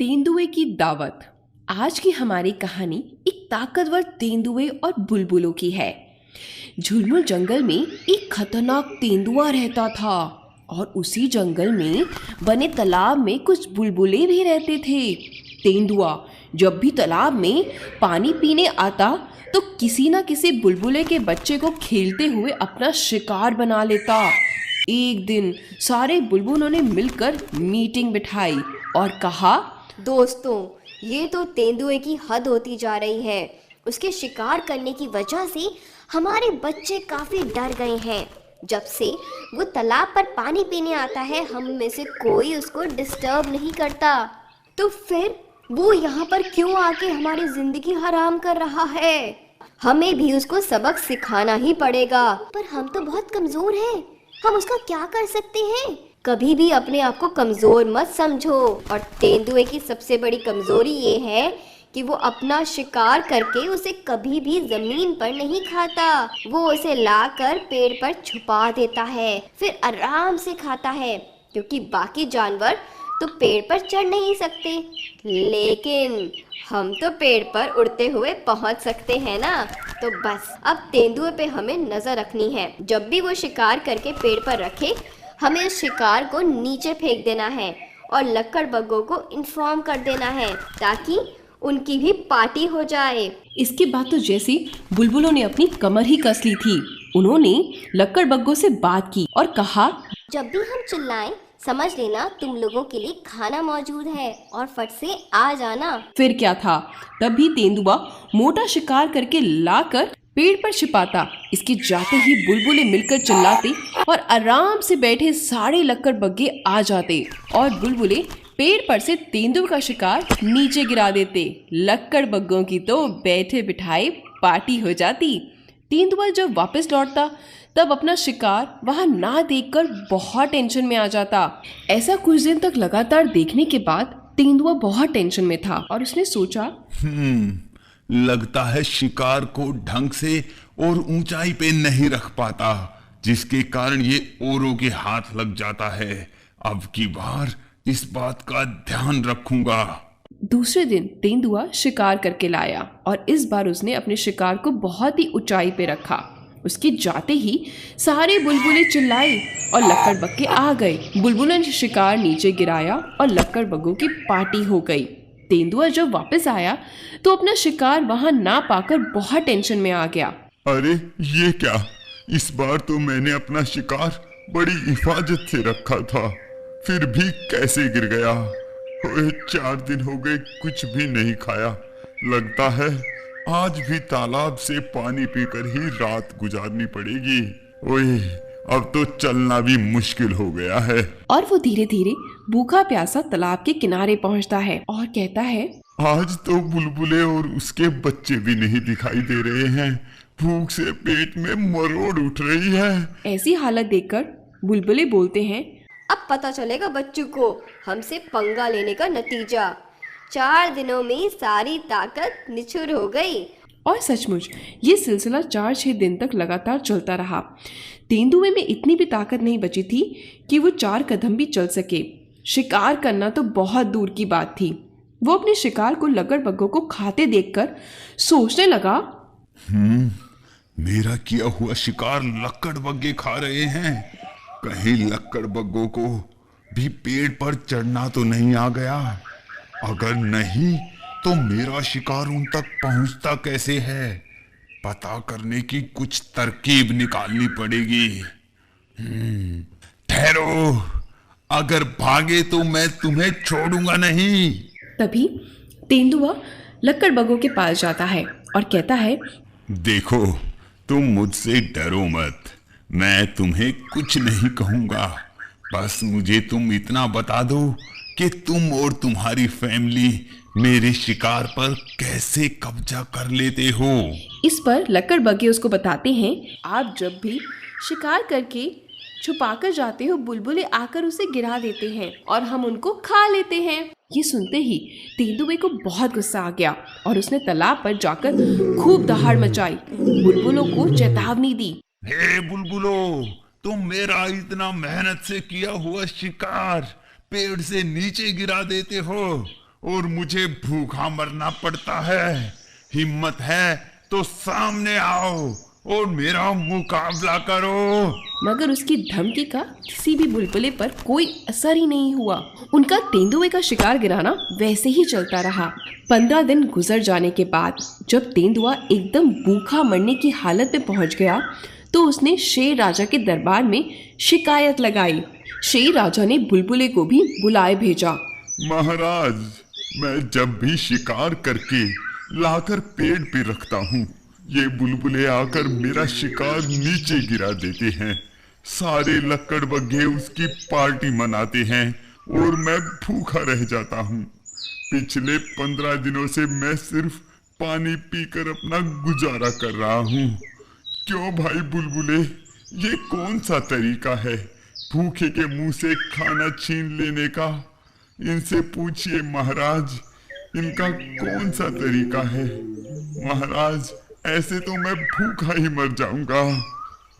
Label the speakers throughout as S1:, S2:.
S1: तेंदुए की दावत। आज की हमारी कहानी एक ताकतवर तेंदुए और बुलबुलों की है। झुलमुल जंगल में एक खतरनाक तेंदुआ रहता था और उसी जंगल में बने तालाब में कुछ बुलबुले भी रहते थे। तेंदुआ जब भी तालाब में पानी पीने आता तो किसी न किसी बुलबुले के बच्चे को खेलते हुए अपना शिकार बना लेता। एक दिन सारे बुलबुलों ने मिलकर मीटिंग बिठाई और कहा,
S2: दोस्तों, ये तो तेंदुए की हद होती जा रही है। उसके शिकार करने की वजह से हमारे बच्चे काफी डर गए हैं। जब से वो तालाब पर पानी पीने आता है, हम में से कोई उसको डिस्टर्ब नहीं करता। तो फिर वो यहाँ पर क्यों आके हमारी जिंदगी हराम कर रहा है? हमें भी उसको सबक सिखाना ही पड़ेगा। पर हम तो बहुत कमजोर हैं, हम उसका क्या कर सकते हैं? कभी भी अपने आप को कमजोर मत समझो। और तेंदुए की सबसे बड़ी कमजोरी ये है कि वो अपना शिकार करके उसे कभी भी जमीन पर नहीं खाता। वो उसे लाकर पेड़ पर छुपा देता है, फिर आराम से खाता है, क्योंकि बाकी जानवर तो पेड़ पर चढ़ नहीं सकते, लेकिन हम तो पेड़ पर उड़ते हुए पहुंच सकते हैं ना। तो बस अब तेंदुए पे हमें नजर रखनी है। जब भी वो शिकार करके पेड़ पर रखे, हमें उस शिकार को नीचे फेंक देना है और लकड़बग्गों को इन्फॉर्म कर देना है, ताकि उनकी भी पार्टी हो जाए।
S1: इसके बाद तो जैसी बुलबुलों ने अपनी कमर ही कस ली थी, उन्होंने लकड़बग्गों से बात की और कहा,
S2: जब भी हम चिल्लाएं, समझ लेना तुम लोगों के लिए खाना मौजूद है और फट से आ जाना।
S1: फिर क्या था, तभी तेंदुआ मोटा शिकार करके लाकर पेड़ पर छिपाता। इसके जाते ही बुलबुले मिलकर चिल्लाते और आराम से बैठे सारे लकड़बग्गे आ जाते और बुलबुले पेड़ पर से तेंदुए का शिकार नीचे गिरा देते। लकड़बग्गों की तो बैठे बिठाए पार्टी हो जाती। तेंदुआ जब वापस लौटता तब अपना शिकार वहां ना देखकर बहुत टेंशन में आ जाता। ऐसा कुछ दिन तक लगातार देखने के बाद तेंदुआ बहुत टेंशन में था और उसने सोचा,
S3: लगता है शिकार को ढंग से और ऊंचाई पे नहीं रख पाता, जिसके कारण ये औरों के हाथ लग जाता है। अब की बार इस बात का ध्यान रखूंगा।
S1: दूसरे दिन तेंदुआ शिकार करके लाया और इस बार उसने अपने शिकार को बहुत ही ऊंचाई पे रखा। उसके जाते ही सारे बुलबुले चिल्लाए और लकड़बग्गे आ गए। बुलबुलों ने शिकार नीचे गिराया और लकड़बग्गों की पार्टी हो गई। तेंदुआ जब वापस आया तो अपना शिकार वहां ना पाकर बहुत टेंशन में आ गया।
S3: अरे ये क्या, इस बार तो मैंने अपना शिकार बड़ी हिफाजत से रखा था, फिर भी कैसे गिर गया? ओए, 4 दिन हो गए कुछ भी नहीं खाया। लगता है आज भी तालाब से पानी पीकर ही रात गुजारनी पड़ेगी। ओए, अब तो चलना भी मुश्किल हो गया है।
S1: और वो धीरे धीरे भूखा प्यासा तालाब के किनारे पहुंचता है और कहता है,
S3: आज तो बुलबुले और उसके बच्चे भी नहीं दिखाई दे रहे हैं। भूख से पेट में मरोड़ उठ रही है।
S1: ऐसी हालत देखकर बुलबुले बोलते हैं,
S2: अब पता चलेगा बच्चों को हमसे पंगा लेने का नतीजा। 4 दिनों में सारी ताकत निछुर हो गई।
S1: और सचमुच ये सिलसिला 4-6 दिन तक लगातार चलता रहा। तेंदुए में इतनी भी ताकत नहीं बची थी कि वो 4 कदम भी चल सके। शिकार करना तो बहुत दूर की बात थी। वो अपने शिकार को लकड़बग्गों को खाते देखकर सोचने लगा,
S3: मेरा किया हुआ शिकार लकड़बग्गे खा रहे हैं। कहीं लकड़बग्गों को भी पेड़ पर चढ़ना तो नहीं आ गया? अगर नहीं तो मेरा शिकार उन तक पहुंचता कैसे है? पता करने की कुछ तरकीब निकालनी पड़ेगी। ठहरो, अगर भागे तो मैं तुम्हें छोड़ूंगा नहीं।
S1: तभी तेंदुआ लकड़बग्गों के पास जाता है और कहता है,
S3: देखो, तुम मुझसे डरो मत, मैं तुम्हें कुछ नहीं कहूंगा। बस मुझे तुम इतना बता दो कि तुम और तुम्हारी फैमिली मेरे शिकार पर कैसे कब्जा कर लेते हो।
S1: इस पर लकड़बग्गे उसको बताते हैं, आप जब भी शिकार करके छुपाकर जाते हो, बुलबुले आकर उसे गिरा देते हैं और हम उनको खा लेते हैं। ये सुनते ही तेंदुए को बहुत गुस्सा आ गया और उसने तालाब पर जाकर खूब दहाड़ मचाई, बुलबुलों को चेतावनी दी।
S3: हे बुलबुलो, तुम मेरा इतना मेहनत से किया हुआ शिकार पेड़ से नीचे गिरा देते हो और मुझे भूखा मरना पड़ता है। हिम्मत है तो सामने आओ और मेरा मुकाबला करो।
S1: मगर उसकी धमकी का किसी भी बुलबुले पर कोई असर ही नहीं हुआ। उनका तेंदुए का शिकार गिराना वैसे ही चलता रहा। 15 दिन गुजर जाने के बाद जब तेंदुआ एकदम भूखा मरने की हालत में पहुंच गया तो उसने शेर राजा के दरबार में शिकायत लगाई। शेर राजा ने बुलबुले को भी बुलाए भेजा।
S3: महाराज, मैं जब भी शिकार करके लाकर पेड़ पे रखता हूँ, ये बुलबुले आकर मेरा शिकार नीचे गिरा देते हैं। सारे लकड़बग्घे उसकी पार्टी मनाते हैं और मैं भूखा रह जाता हूँ। पिछले 15 दिनों से मैं सिर्फ पानी पीकर अपना गुजारा कर रहा हूँ। क्यों भाई बुलबुले, ये कौन सा तरीका है भूखे के मुंह से खाना छीन लेने का? इनसे पूछिए महाराज, इनका कौन सा तरीका है? महाराज, ऐसे तो मैं भूखा ही मर जाऊंगा।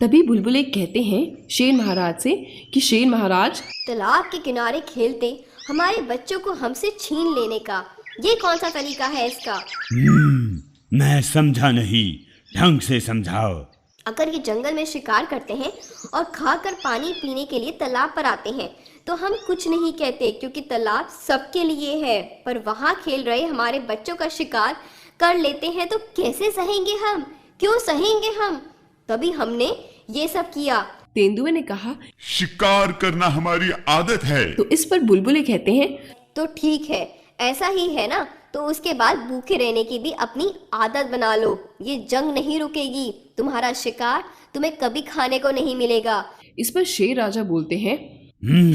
S1: तभी बुलबुले कहते हैं शेर महाराज से कि शेर महाराज,
S2: तालाब के किनारे खेलते हमारे बच्चों को हमसे छीन लेने का ये कौन सा तरीका है इसका?
S4: मैं समझा नहीं, ढंग से समझाओ।
S2: अगर ये जंगल में शिकार करते हैं और खाकर पानी पीने के लिए तालाब पर आते हैं तो हम कुछ नहीं कहते, क्योंकि तालाब सबके लिए है। पर वहाँ खेल रहे हमारे बच्चों का शिकार कर लेते हैं तो कैसे सहेंगे हम? क्यों सहेंगे हम? तभी हमने ये सब किया।
S1: तेंदुए ने कहा,
S3: शिकार करना हमारी आदत है।
S1: तो इस पर बुलबुले कहते हैं,
S2: तो ठीक है, ऐसा ही है ना, तो उसके बाद भूखे रहने की भी अपनी आदत बना लो। ये जंग नहीं रुकेगी, तुम्हारा शिकार तुम्हें कभी खाने को नहीं मिलेगा।
S1: इस पर शेर राजा बोलते हैं,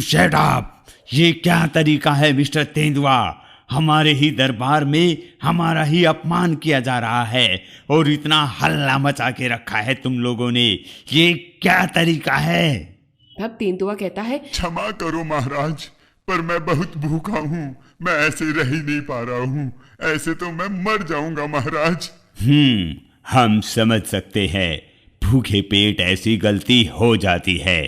S4: शट अप! ये क्या तरीका है मिस्टर तेंदुआ? हमारे ही दरबार में हमारा ही अपमान किया जा रहा है और इतना हल्ला मचा के रखा है तुम लोगों ने। ये क्या तरीका है?
S1: तब तेंदुआ कहता है,
S3: क्षमा करो महाराज, पर मैं बहुत भूखा हूँ। मैं ऐसे रह ही नहीं पा रहा हूँ। ऐसे तो मैं मर जाऊंगा महाराज।
S4: हम समझ सकते हैं, भूखे पेट ऐसी गलती हो जाती है।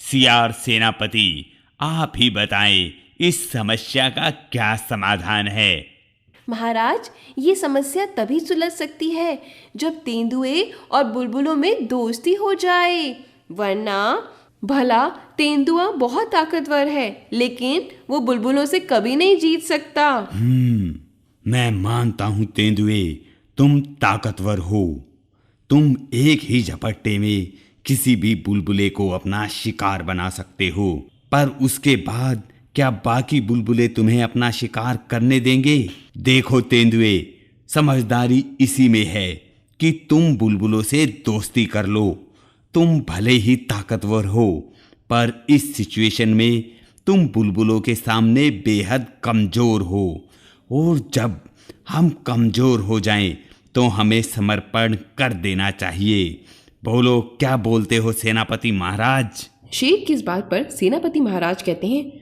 S4: सियार सेनापति, आप ही बताएं इस समस्या का क्या समाधान है?
S1: महाराज, ये समस्या तभी सुलझ सकती है जब तेंदुए और बुलबुलों में दोस्ती हो जाए। वरना भला तेंदुआ बहुत ताकतवर है, लेकिन वो बुलबुलों से कभी नहीं जीत सकता।
S4: मैं मानता हूँ तेंदुए, तुम ताकतवर हो। तुम एक ही झपट्टे में किसी भी बुलबुले को अपना शिकार बना सकते हो, पर उसके बाद क्या बाकी बुलबुले तुम्हें अपना शिकार करने देंगे? देखो तेंदुए, समझदारी इसी में है कि तुम बुलबुलों से दोस्ती कर लो। तुम भले ही ताकतवर हो, पर इस सिचुएशन में तुम बुलबुलों के सामने बेहद कमजोर हो, और जब हम कमजोर हो जाएं तो हमें समर्पण कर देना चाहिए। बोलो, क्या बोलते हो सेनापति महाराज?
S1: शेर की इस बात पर सेनापति महाराज कहते हैं,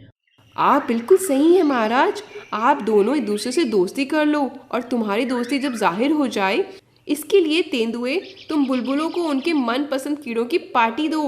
S1: आप बिल्कुल सही हैं महाराज। आप दोनों एक दूसरे से दोस्ती कर लो, और तुम्हारी दोस्ती जब जाहिर हो जाए, इसके लिए तेंदुए तुम बुलबुलों को उनके मनपसंद कीड़ों की पार्टी दो,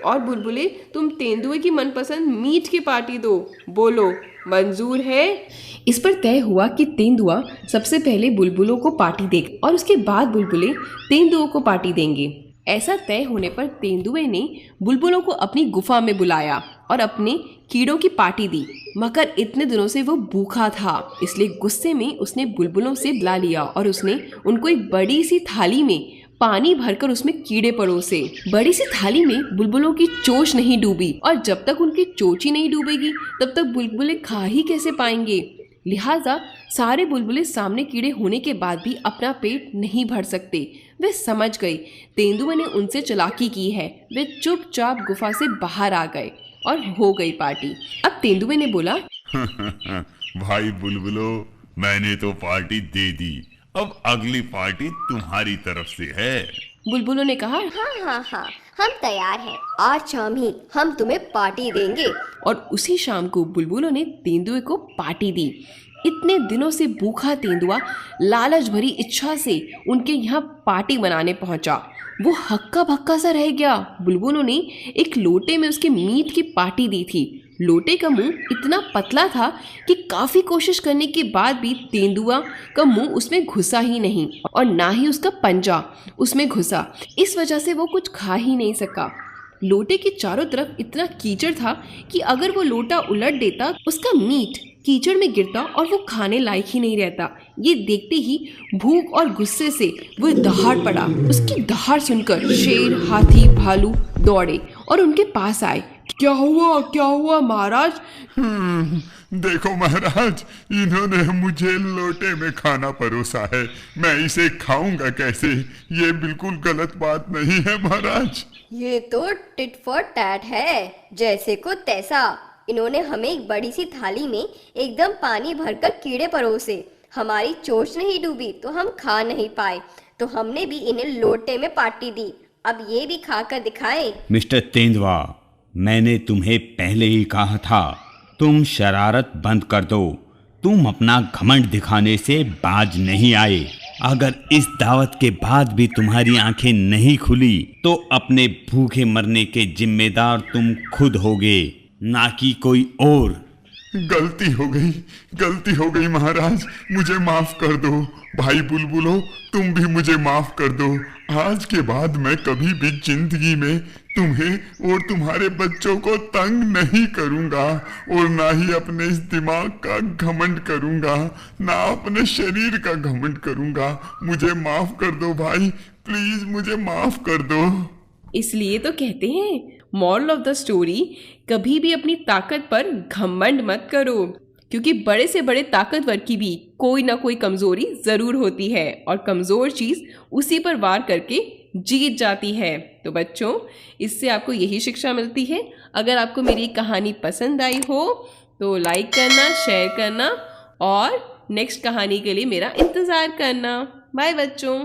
S1: और बुलबुले तुम तेंदुए की मनपसंद मीट की पार्टी दो। बोलो, मंजूर है? इस पर तय हुआ कि तेंदुआ सबसे पहले बुलबुलों को पार्टी देगा और उसके बाद बुलबुले तेंदुओं को पार्टी देंगे। ऐसा तय होने पर तेंदुए ने बुलबुलों को अपनी गुफा में बुलाया और अपने कीड़ों की पार्टी दी। मगर इतने दिनों से वो भूखा था, इसलिए गुस्से में उसने बुलबुलों से बुला लिया और उसने उनको एक बड़ी सी थाली में पानी भरकर उसमें कीड़े परोसे। बड़ी सी थाली में बुलबुलों की चोंच नहीं डूबी, और जब तक उनकी चोंच ही नहीं डूबेगी तब तक बुलबुले खा ही कैसे पाएंगे। लिहाजा सारे बुलबुले सामने कीड़े होने के बाद भी अपना पेट नहीं भर सकते। वे समझ गए तेंदुए ने उनसे चालाकी की है। वे चुपचाप गुफा से बाहर आ गए और हो गई पार्टी। अब तेंदुए ने बोला,
S3: भाई बुलबुलो, मैंने तो पार्टी दे दी, अब अगली पार्टी तुम्हारी तरफ से है।
S1: बुलबुलों ने कहा,
S2: हाँ, हम तैयार हैं। आज शाम ही हम तुम्हें पार्टी देंगे।
S1: और उसी शाम को बुलबुलों ने तेंदुए को पार्टी दी। इतने दिनों से भूखा तेंदुआ लालच भरी इच्छा से उनके यहाँ पार्टी मनाने पहुंचा। वो हक्का बक्का सा रह गया। बुलबुलों ने एक लोटे में उसके मीट की पार्टी दी थी। लोटे का मुंह इतना पतला था कि काफी कोशिश करने के बाद भी तेंदुआ का मुंह उसमें घुसा ही नहीं और ना ही उसका पंजा उसमें घुसा। इस वजह से वो कुछ खा ही नहीं सका। लोटे के चारों तरफ इतना कीचड़ था कि अगर वो लोटा उलट देता उसका मीट कीचड़ में गिरता और वो खाने लायक ही नहीं रहता। ये देखते ही भूख और गुस्से से वो दहाड़ पड़ा। उसकी दहाड़ सुनकर शेर, हाथी, भालू दौड़े और उनके पास आए। क्या हुआ महाराज?
S3: देखो महाराज, इन्होंने मुझे लोटे में खाना परोसा है, मैं इसे खाऊंगा कैसे? ये बिल्कुल गलत बात नहीं है महाराज।
S2: ये तो टिट फॉर टैट है, जैसे को तैसा। इन्होंने हमें एक बड़ी सी थाली में एकदम पानी भरकर कीड़े परोसे। हमारी चोंच नहीं डूबी तो हम खा नहीं पाए, तो हमने भी इन्हें लोटे में पार्टी दी। अब ये भी खाकर दिखाएं।
S4: मिस्टर तेंदुआ, मैंने तुम्हें पहले ही कहा था, तुम शरारत बंद कर दो। तुम अपना घमंड दिखाने से बाज नहीं आए। अगर इस दावत के बाद भी तुम्हारी आंखें नहीं खुली तो अपने भूखे मरने के जिम्मेदार तुम खुद होगे, ना कि कोई और।
S3: गलती हो गई महाराज, मुझे माफ कर दो। भाई बुलबुलो, तुम भी मुझे माफ कर दो। आज के बाद मैं कभी भी जिंदगी में तुम्हें और तुम्हारे बच्चों को तंग नहीं करूंगा और ना ही अपने इस दिमाग का घमंड करूंगा, ना अपने शरीर का घमंड करूंगा। मुझे माफ कर दो भाई, प्लीज मुझे माफ कर दो।
S1: इसलिए तो कहते हैं, मॉरल ऑफ द स्टोरी, कभी भी अपनी ताकत पर घमंड मत करो, क्योंकि बड़े से बड़े ताकतवर की भी कोई ना कोई कमजोरी जरूर होती है और कमजोर चीज उसी पर वार करके जीत जाती है। तो बच्चों, इससे आपको यही शिक्षा मिलती है। अगर आपको मेरी कहानी पसंद आई हो तो लाइक करना, शेयर करना और नेक्स्ट कहानी के लिए मेरा इंतज़ार करना। बाय बच्चों।